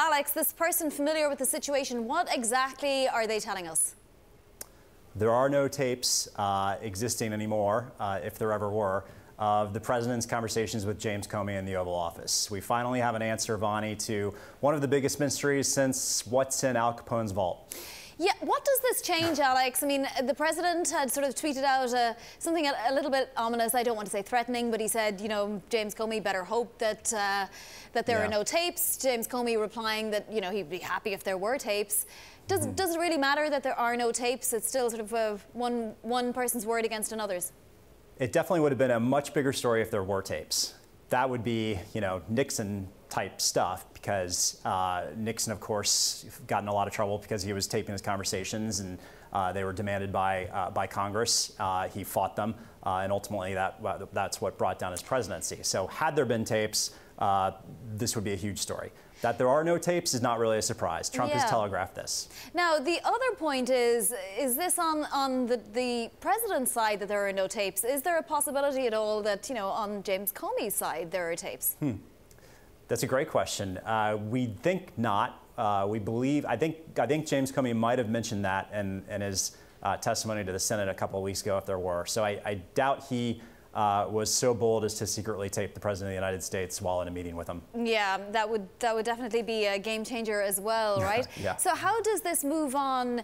Alex, this person familiar with the situation, what exactly are they telling us? There are no tapes existing anymore, if there ever were, of the president's conversations with James Comey in the Oval Office. We finally have an answer, Vonnie, to one of the biggest mysteries since what's in Al Capone's vault. Yeah, what does this change, Alex? I mean, the president had sort of tweeted out something a little bit ominous. I don't want to say threatening, but he said, you know, James Comey better hope that there are no tapes. James Comey replying that, you know, he'd be happy if there were tapes. Does it really matter that there are no tapes? It's still sort of one person's word against another's. It definitely would have been a much bigger story if there were tapes. That would be, you know, Nixon-type stuff, because Nixon, of course, got in a lot of trouble because he was taping his conversations, and they were demanded by Congress. He fought them, and ultimately that's what brought down his presidency. So had there been tapes, this would be a huge story. That there are no tapes is not really a surprise. Trump has telegraphed this. Now, the other point is this on the president's side that there are no tapes? Is there a possibility at all that, you know, on James Comey's side there are tapes? That's a great question. We think not. We believe, I think James Comey might have mentioned that in his testimony to the Senate a couple of weeks ago if there were. So I doubt he was so bold as to secretly tape the President of the United States while in a meeting with him. Yeah, that would definitely be a game changer as well, right? Yeah. So how does this move on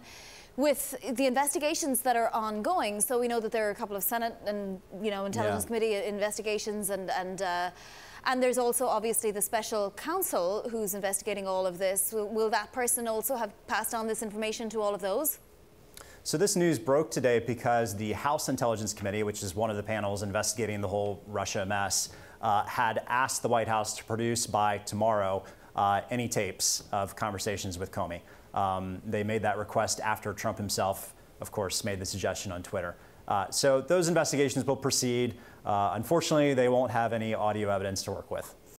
with the investigations that are ongoing? So we know that there are a couple of Senate and, you know, Intelligence Committee investigations, and there's also obviously the special counsel who's investigating all of this. Will that person also have passed on this information to all of those? So this news broke today because the House Intelligence Committee, which is one of the panels investigating the whole Russia mess, had asked the White House to produce by tomorrow any tapes of conversations with Comey. They made that request after Trump himself, of course, made the suggestion on Twitter. So those investigations will proceed. Unfortunately, they won't have any audio evidence to work with.